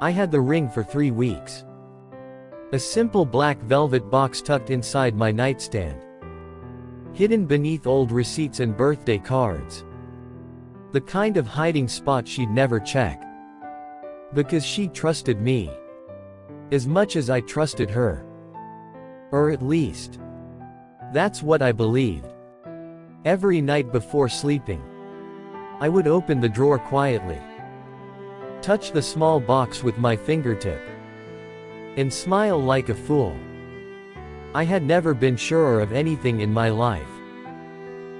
I had the ring for 3 weeks. A simple black velvet box tucked inside my nightstand. Hidden beneath old receipts and birthday cards. The kind of hiding spot she'd never check. Because she trusted me. As much as I trusted her. Or at least. That's what I believed. Every night before sleeping, I would open the drawer quietly. Touch the small box with my fingertip. And smile like a fool. I had never been surer of anything in my life.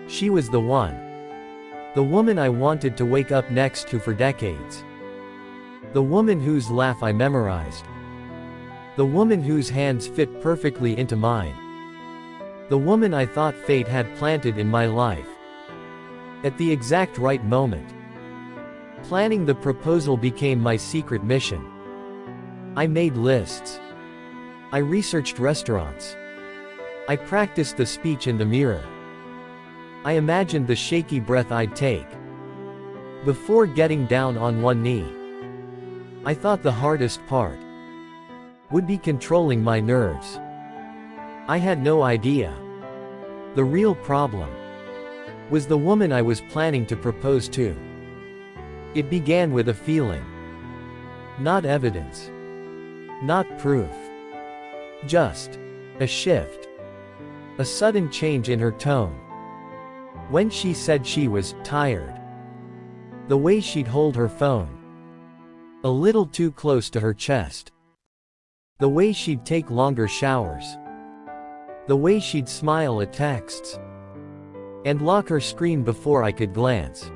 She was the one. The woman I wanted to wake up next to for decades. The woman whose laugh I memorized. The woman whose hands fit perfectly into mine. The woman I thought fate had planted in my life. At the exact right moment. Planning the proposal became my secret mission. I made lists. I researched restaurants. I practiced the speech in the mirror. I imagined the shaky breath I'd take before getting down on one knee. I thought the hardest part would be controlling my nerves. I had no idea. The real problem was the woman I was planning to propose to. It began with a feeling. Not evidence. Not proof. Just a shift. A sudden change in her tone. When she said she was tired. The way she'd hold her phone a little too close to her chest. The way she'd take longer showers. The way she'd smile at texts. And lock her screen before I could glance.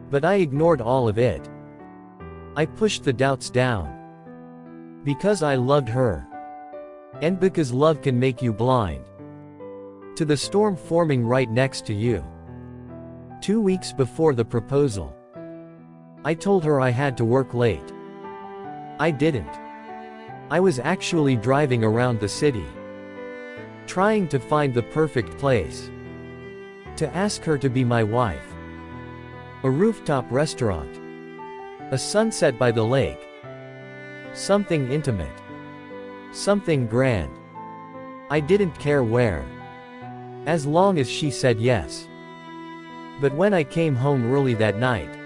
But I ignored all of it. I pushed the doubts down. Because I loved her. And because love can make you blind to the storm forming right next to you. 2 weeks before the proposal, I told her I had to work late. I didn't. I was actually driving around the city, trying to find the perfect place to ask her to be my wife. A rooftop restaurant. A sunset by the lake. Something intimate. Something grand. I didn't care where. As long as she said yes. But when I came home early that night,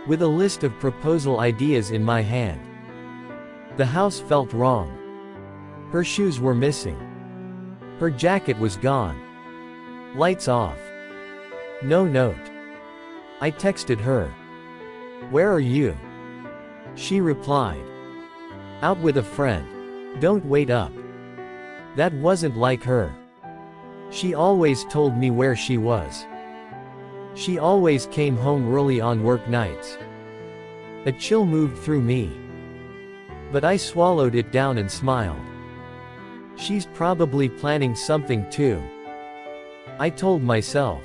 with a list of proposal ideas in my hand, the house felt wrong. Her shoes were missing. Her jacket was gone. Lights off. No note. I texted her. "Where are you?" She replied. "Out with a friend. Don't wait up." That wasn't like her. She always told me where she was. She always came home early on work nights. A chill moved through me. But I swallowed it down and smiled. She's probably planning something too. I told myself.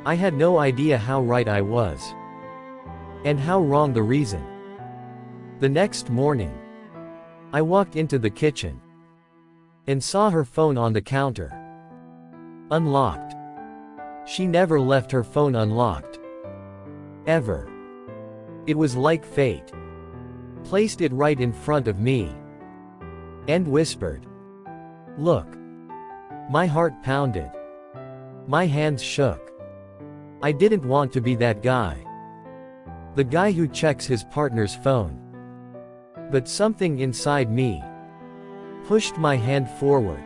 I had no idea how right I was. And how wrong the reason. The next morning, I walked into the kitchen and saw her phone on the counter. Unlocked. She never left her phone unlocked. Ever. It was like fate placed it right in front of me and whispered, "Look." My heart pounded. My hands shook. I didn't want to be that guy. The guy who checks his partner's phone. But something inside me pushed my hand forward.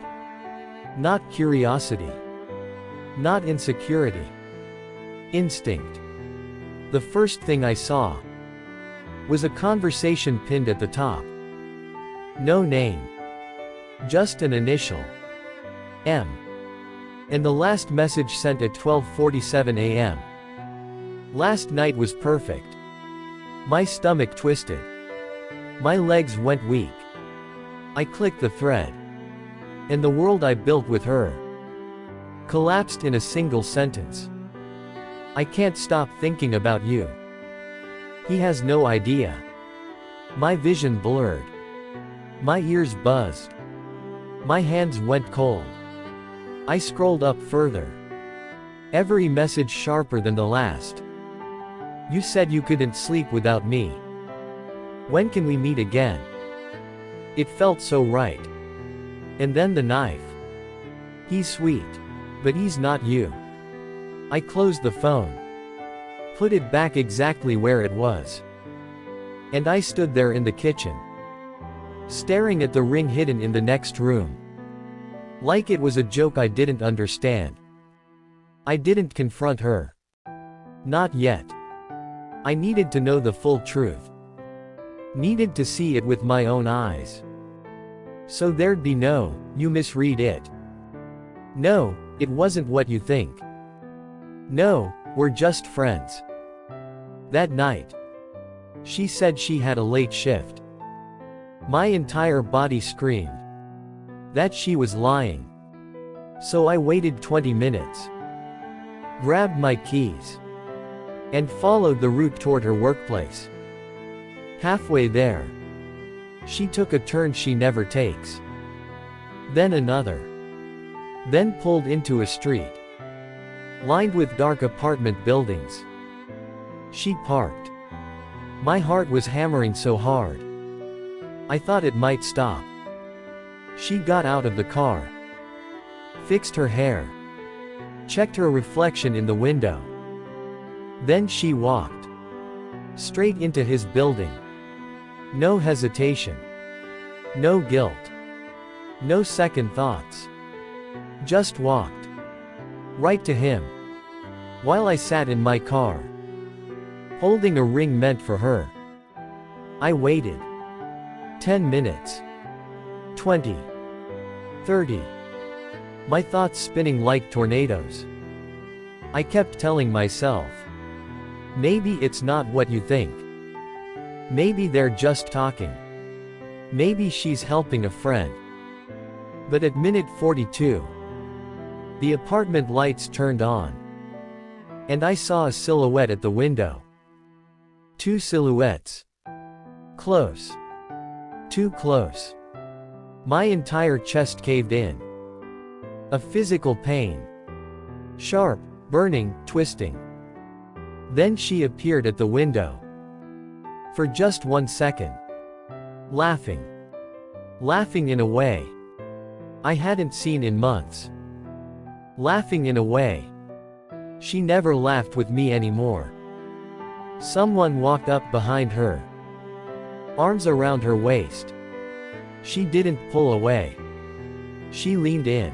Not curiosity. Not insecurity. Instinct. The first thing I saw was a conversation pinned at the top. No name. Just an initial. M. And the last message sent at 12:47 a.m. Last night was perfect. My stomach twisted. My legs went weak. I clicked the thread. And the world I built with her collapsed in a single sentence. "I can't stop thinking about you. He has no idea." My vision blurred. My ears buzzed. My hands went cold. I scrolled up further. Every message sharper than the last. "You said you couldn't sleep without me. When can we meet again? It felt so right. And then the knife. He's sweet. But he's not you. I closed the phone. Put it back exactly where it was. And I stood there in the kitchen, staring at the ring hidden in the next room. Like it was a joke I didn't understand. I didn't confront her. Not yet. I needed to know the full truth. Needed to see it with my own eyes. So there'd be no, you misread it. No, it wasn't what you think. No, we're just friends. That night, she said she had a late shift. My entire body screamed that she was lying. So I waited 20 minutes, grabbed my keys, and followed the route toward her workplace. Halfway there, she took a turn she never takes. Then another. Then pulled into a street lined with dark apartment buildings. She parked. My heart was hammering so hard, I thought it might stop. She got out of the car, fixed her hair, checked her reflection in the window. Then she walked straight into his building. No hesitation. No guilt. No second thoughts. Just walked right to him. While I sat in my car, holding a ring meant for her, I waited. 10 minutes. 20. 30. My thoughts spinning like tornadoes. I kept telling myself, maybe it's not what you think. Maybe they're just talking. Maybe she's helping a friend. But at minute 42, the apartment lights turned on, and I saw a silhouette at the window. Two silhouettes. Close. Too close. My entire chest caved in. A physical pain. Sharp, burning, twisting. Then she appeared at the window. For just 1 second. Laughing. Laughing in a way I hadn't seen in months. Laughing in a way she never laughed with me anymore. Someone walked up behind her, arms around her waist. She didn't pull away. She leaned in.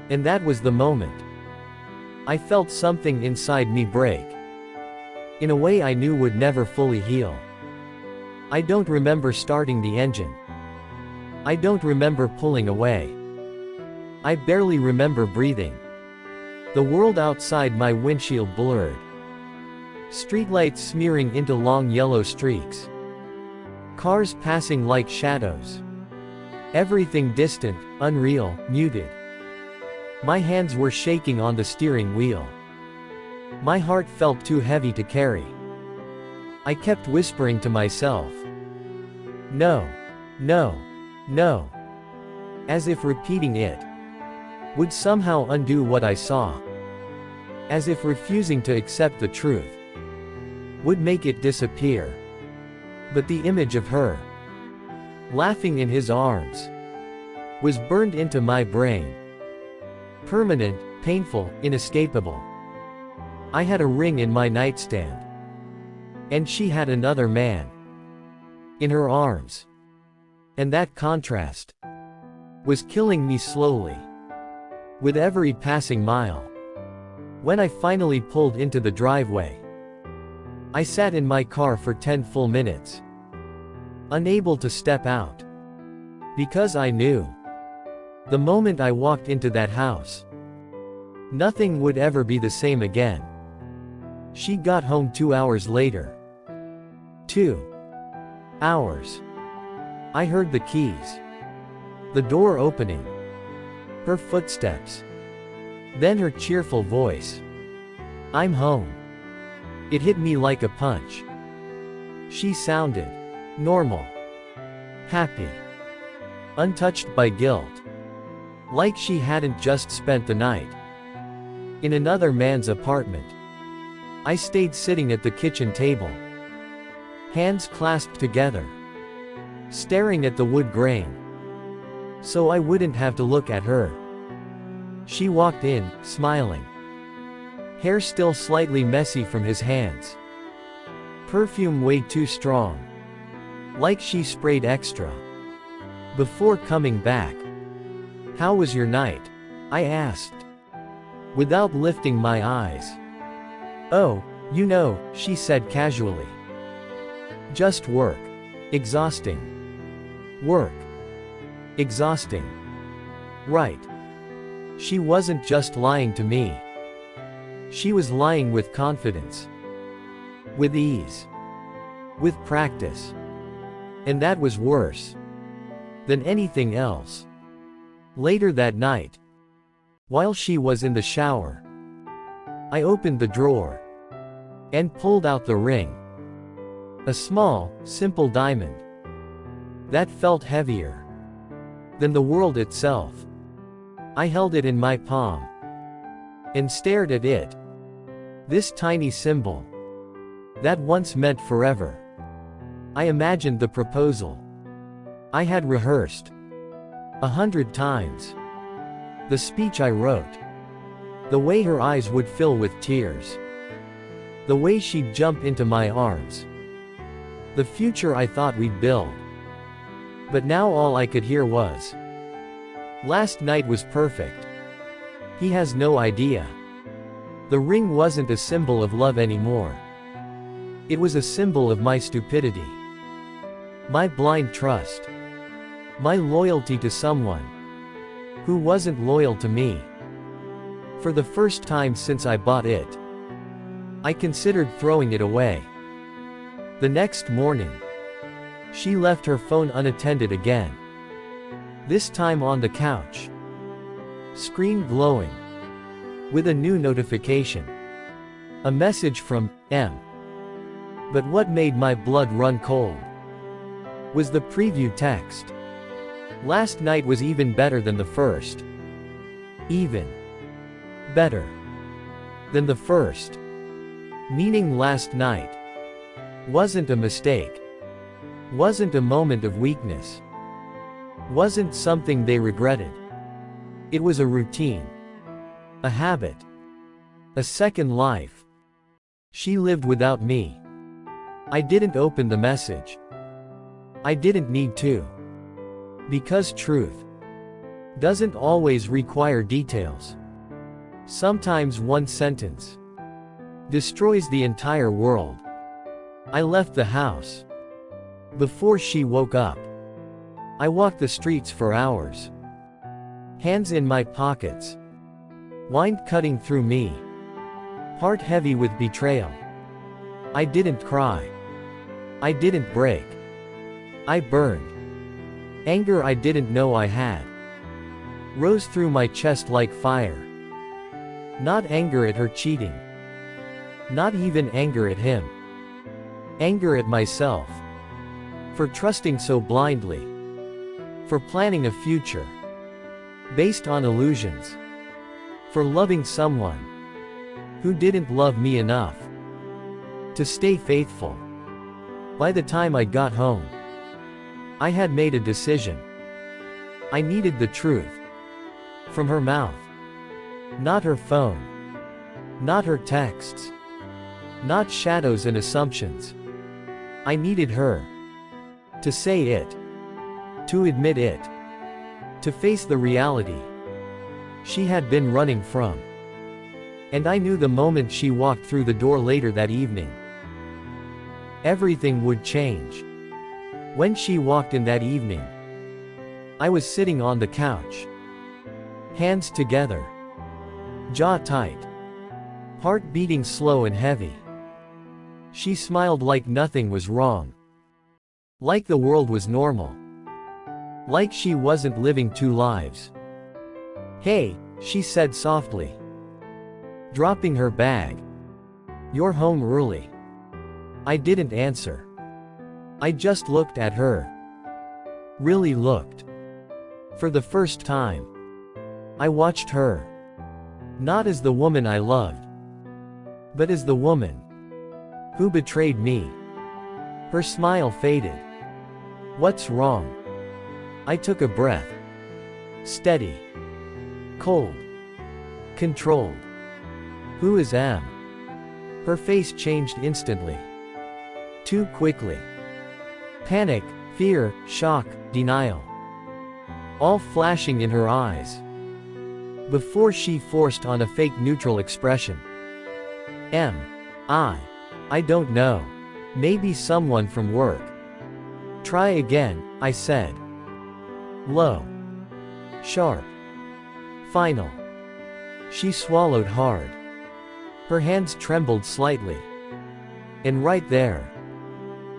And that was the moment I felt something inside me break. In a way I knew would never fully heal. I don't remember starting the engine. I don't remember pulling away. I barely remember breathing. The world outside my windshield blurred. Streetlights smearing into long yellow streaks. Cars passing like shadows. Everything distant, unreal, muted. My hands were shaking on the steering wheel. My heart felt too heavy to carry. I kept whispering to myself, no, no, no. As if repeating it would somehow undo what I saw. As if refusing to accept the truth would make it disappear. But the image of her, laughing in his arms, was burned into my brain. Permanent, painful, inescapable. I had a ring in my nightstand. And she had another man in her arms. And that contrast was killing me slowly, with every passing mile. When I finally pulled into the driveway, I sat in my car for 10 full minutes, unable to step out. Because I knew, the moment I walked into that house, nothing would ever be the same again. She got home 2 hours later. 2 hours. I heard the keys, the door opening, her footsteps, then her cheerful voice. I'm home. It hit me like a punch. She sounded normal, happy, untouched by guilt. Like she hadn't just spent the night in another man's apartment. I stayed sitting at the kitchen table, hands clasped together, staring at the wood grain, so I wouldn't have to look at her. She walked in, smiling, hair still slightly messy from his hands, perfume way too strong, like she sprayed extra. Before coming back, "How was your night?" I asked, without lifting my eyes. "Oh, you know," she said casually. "Just work. Exhausting." Work. Exhausting. Right. She wasn't just lying to me. She was lying with confidence. With ease. With practice. And that was worse than anything else. Later that night, while she was in the shower, I opened the drawer and pulled out the ring. A small, simple diamond that felt heavier than the world itself. I held it in my palm and stared at it. This tiny symbol that once meant forever. I imagined the proposal I had rehearsed 100 times. The speech I wrote. The way her eyes would fill with tears. The way she'd jump into my arms. The future I thought we'd build. But now all I could hear was, "Last night was perfect. He has no idea." The ring wasn't a symbol of love anymore. It was a symbol of my stupidity. My blind trust. My loyalty to someone who wasn't loyal to me. For the first time since I bought it, I considered throwing it away. The next morning, she left her phone unattended again. This time on the couch. Screen glowing. With a new notification. A message from M. But what made my blood run cold was the preview text. Last night was even better than the first. Even better than the first. Meaning last night wasn't a mistake. Wasn't a moment of weakness. Wasn't something they regretted. It was a routine. A habit. A second life. She lived without me. I didn't open the message. I didn't need to. Because truth doesn't always require details. Sometimes one sentence destroys the entire world. I left the house before she woke up. I walked the streets for hours. Hands in my pockets. Wind cutting through me. Heart heavy with betrayal. I didn't cry. I didn't break. I burned. Anger I didn't know I had rose through my chest like fire. Not anger at her cheating. Not even anger at him. Anger at myself. For trusting so blindly. For planning a future based on illusions. For loving someone who didn't love me enough to stay faithful. By the time I got home, I had made a decision. I needed the truth from her mouth. Not her phone. Not her texts. Not shadows and assumptions. I needed her to say it. To admit it. To face the reality she had been running from. And I knew the moment she walked through the door later that evening, everything would change. When she walked in that evening, I was sitting on the couch. Hands together. Jaw tight. Heart beating slow and heavy. She smiled like nothing was wrong. Like the world was normal. Like she wasn't living two lives. "Hey," she said softly, dropping her bag. "You're home early." I didn't answer. I just looked at her. Really looked. For the first time, I watched her. Not as the woman I loved, but as the woman who betrayed me. Her smile faded. What's wrong? I took a breath. Steady. Cold. Controlled. Who is Em? Her face changed instantly. Too quickly. Panic, fear, shock, denial. All flashing in her eyes. Before she forced on a fake neutral expression. Em. I don't know. Maybe someone from work. Try again, I said. Low. Sharp. Final. She swallowed hard. Her hands trembled slightly. And right there,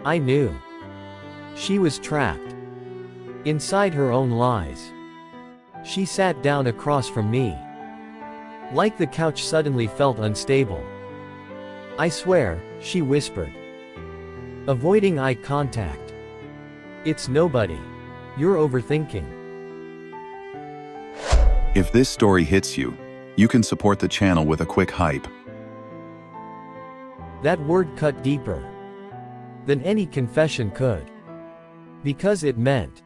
I knew. She was trapped. Inside her own lies. She sat down across from me. Like the couch suddenly felt unstable. I swear, she whispered. Avoiding eye contact. It's nobody. You're overthinking. If this story hits you, you can support the channel with a quick hype. That word cut deeper than any confession could. Because it meant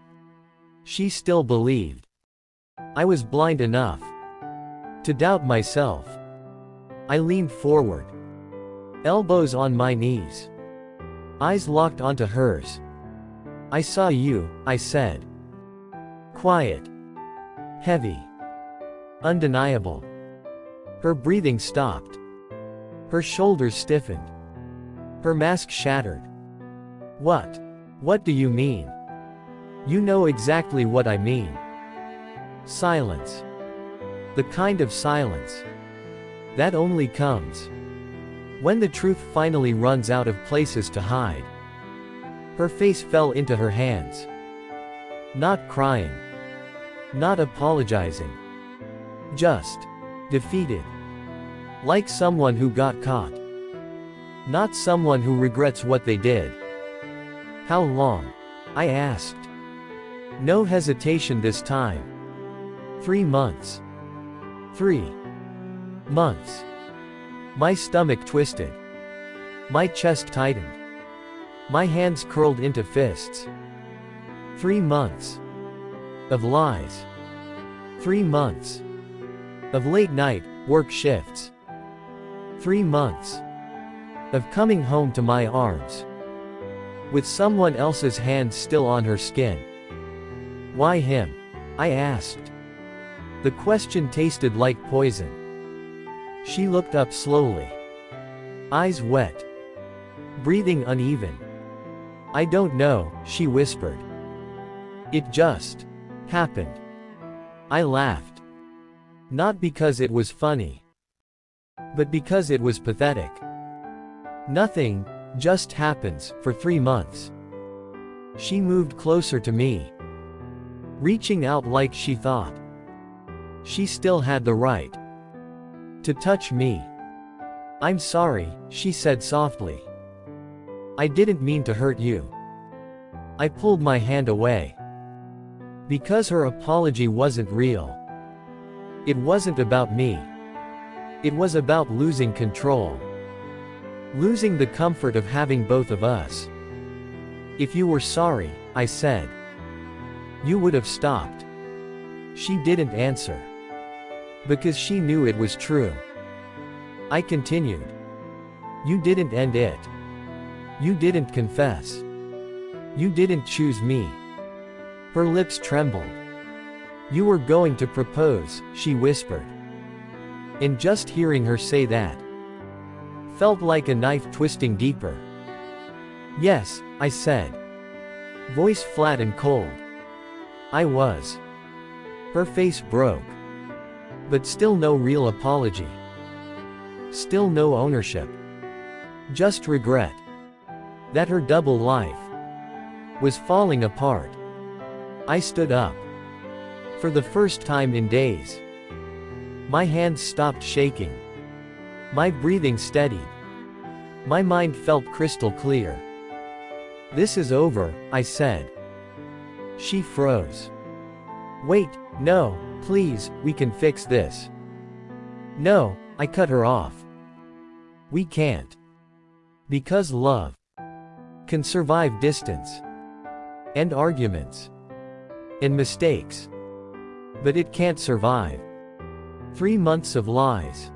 she still believed. I was blind enough to doubt myself. I leaned forward, elbows on my knees, eyes locked onto hers. I saw you, I said. Quiet. Heavy. Undeniable. Her breathing stopped. Her shoulders stiffened. Her mask shattered. What? What do you mean? You know exactly what I mean. Silence. The kind of silence that only comes when the truth finally runs out of places to hide. Her face fell into her hands. Not crying. Not apologizing. Just defeated. Like someone who got caught. Not someone who regrets what they did. How long? I asked. No hesitation this time. 3 months. 3 months. My stomach twisted. My chest tightened. My hands curled into fists. 3 months. Of lies. 3 months. Of late night, work shifts. 3 months. Of coming home to my arms. With someone else's hands still on her skin. Why him? I asked. The question tasted like poison. She looked up slowly. Eyes wet. Breathing uneven. I don't know, she whispered. It just happened. I laughed. Not because it was funny. But because it was pathetic. Nothing just happens for 3 months. She moved closer to me. Reaching out like she thought she still had the right to touch me. I'm sorry, she said softly. I didn't mean to hurt you. I pulled my hand away. Because her apology wasn't real. It wasn't about me. It was about losing control. Losing the comfort of having both of us. If you were sorry, I said, you would have stopped. She didn't answer. Because she knew it was true. I continued. You didn't end it. You didn't confess. You didn't choose me. Her lips trembled. You were going to propose, she whispered. And just hearing her say that felt like a knife twisting deeper. Yes, I said. Voice flat and cold. I was. Her face broke. But still no real apology. Still no ownership. Just regret. That her double life was falling apart. I stood up. For the first time in days. My hands stopped shaking. My breathing steadied. My mind felt crystal clear. This is over, I said. She froze. Wait, no, please, we can fix this. No, I cut her off. We can't. Because love can survive distance, and arguments, and mistakes. But it can't survive 3 months of lies,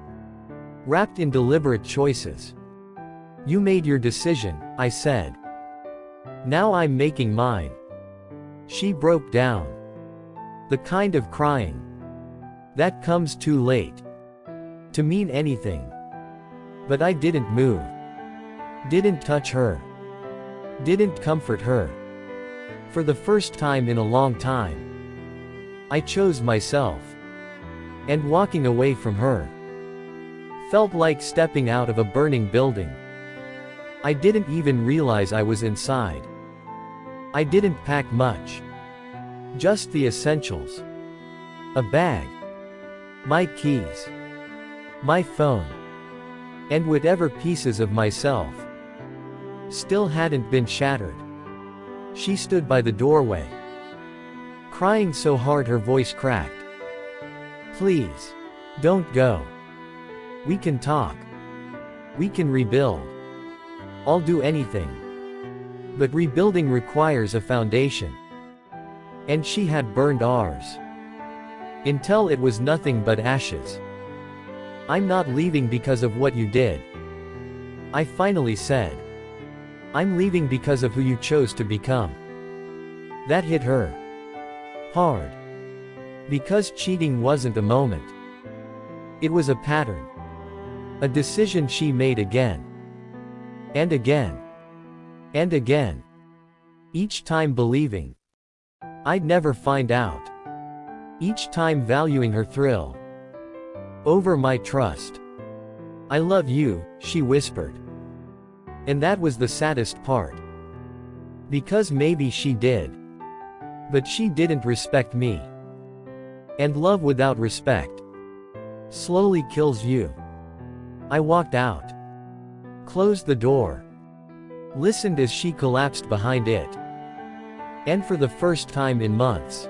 wrapped in deliberate choices. You made your decision, I said. Now I'm making mine. She broke down. The kind of crying that comes too late to mean anything. But I didn't move, didn't touch her, didn't comfort her. For the first time in a long time, I chose myself. And walking away from her felt like stepping out of a burning building. I didn't even realize I was inside. I didn't pack much, just the essentials. A bag, my keys, my phone, and whatever pieces of myself still hadn't been shattered. She stood by the doorway, crying so hard her voice cracked. Please, don't go. We can talk. We can rebuild. I'll do anything. But rebuilding requires a foundation. And she had burned ours until it was nothing but ashes. I'm not leaving because of what you did, I finally said. I'm leaving because of who you chose to become. That hit her hard. Because cheating wasn't a moment. It was a pattern. A decision she made again. And again. And again. Each time believing I'd never find out. Each time valuing her thrill over my trust. I love you, she whispered. And that was the saddest part. Because maybe she did. But she didn't respect me. And love without respect slowly kills you. I walked out, closed the door, listened as she collapsed behind it. And for the first time in months,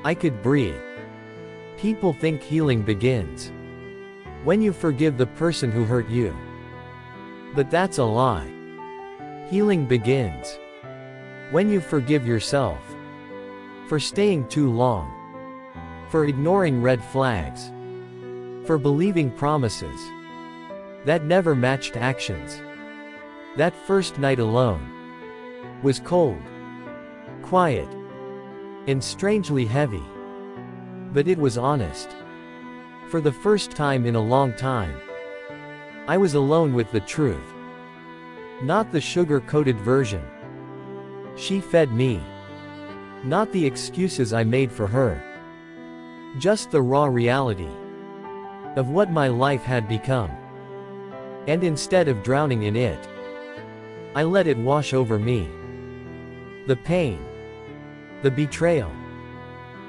I could breathe. People think healing begins when you forgive the person who hurt you. But that's a lie. Healing begins when you forgive yourself for staying too long, for ignoring red flags, for believing promises that never matched actions. That first night alone was cold, quiet, and strangely heavy. But it was honest. For the first time in a long time, I was alone with the truth. Not the sugar-coated version she fed me. Not the excuses I made for her. Just the raw reality of what my life had become. And instead of drowning in it, I let it wash over me. The pain, the betrayal,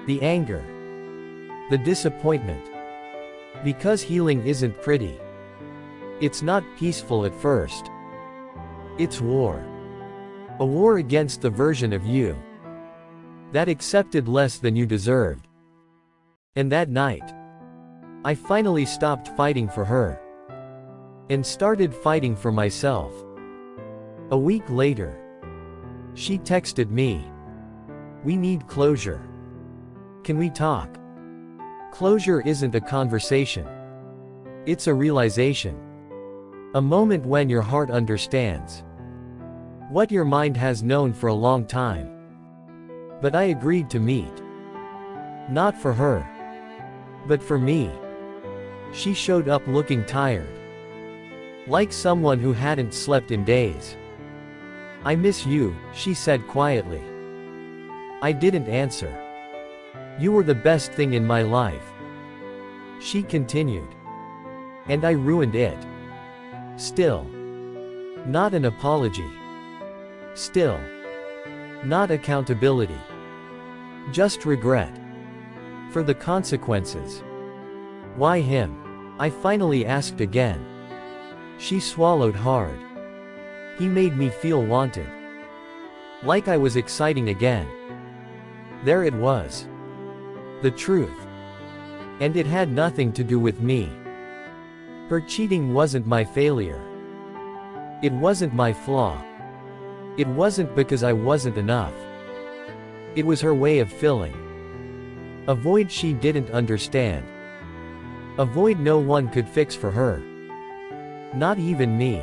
the anger, the disappointment. Because healing isn't pretty. It's not peaceful at first. It's war. A war against the version of you that accepted less than you deserved. And that night, I finally stopped fighting for her and started fighting for myself. A week later, she texted me. We need closure. Can we talk? Closure isn't a conversation. It's a realization. A moment when your heart understands what your mind has known for a long time. But I agreed to meet. Not for her, but for me. She showed up looking tired, like someone who hadn't slept in days. I miss you, she said quietly. I didn't answer. You were the best thing in my life, she continued. And I ruined it. Still. Not an apology. Still. Not accountability. Just regret. For the consequences. Why him? I finally asked again. She swallowed hard. He made me feel wanted. Like I was exciting again. There it was. The truth. And it had nothing to do with me. Her cheating wasn't my failure. It wasn't my flaw. It wasn't because I wasn't enough. It was her way of filling a void she didn't understand. A void no one could fix for her. Not even me.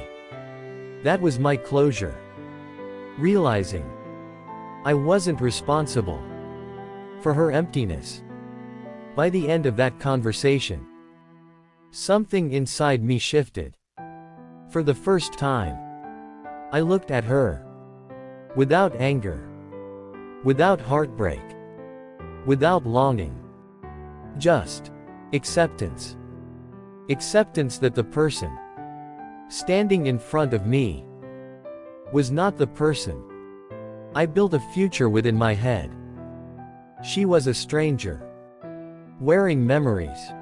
That was my closure. Realizing I wasn't responsible for her emptiness. By the end of that conversation, something inside me shifted. For the first time, I looked at her without anger, without heartbreak, without longing. Just acceptance. Acceptance that the person standing in front of me was not the person I built a future within my head. She was a stranger, wearing memories.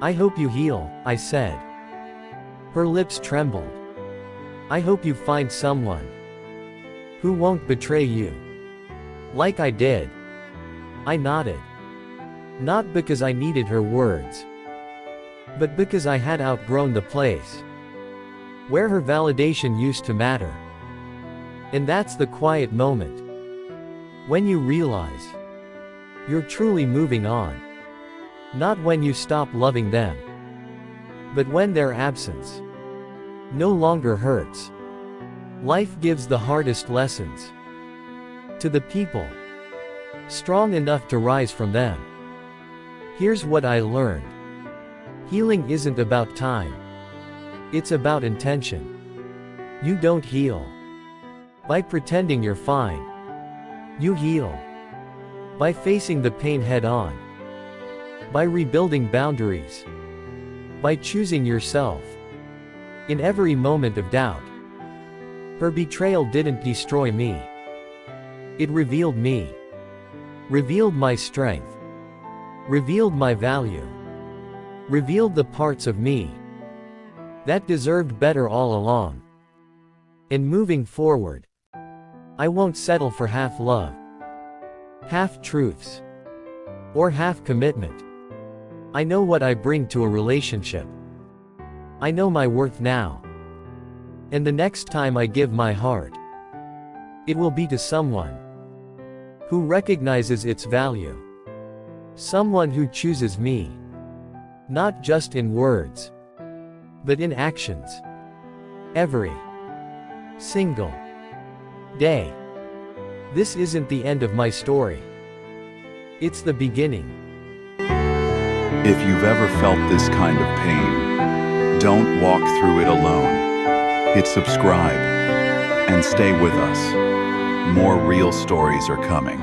"I hope you heal," I said. Her lips trembled. "I hope you find someone who won't betray you like I did." I nodded. Not because I needed her words, but because I had outgrown the place where her validation used to matter. And that's the quiet moment when you realize you're truly moving on. Not when you stop loving them, but when their absence no longer hurts. Life gives the hardest lessons to the people strong enough to rise from them. Here's what I learned. Healing isn't about time. It's about intention. You don't heal by pretending you're fine. You heal by facing the pain head on, by rebuilding boundaries, by choosing yourself in every moment of doubt. Her betrayal didn't destroy me. It revealed me, revealed my strength, revealed my value, revealed the parts of me that deserved better all along. And moving forward, I won't settle for half love, half truths, or half commitment. I know what I bring to a relationship. I know my worth now. And the next time I give my heart, it will be to someone who recognizes its value. Someone who chooses me, not just in words, but in actions. Every single day. This isn't the end of my story. It's the beginning. If you've ever felt this kind of pain, don't walk through it alone. Hit subscribe and stay with us. More real stories are coming.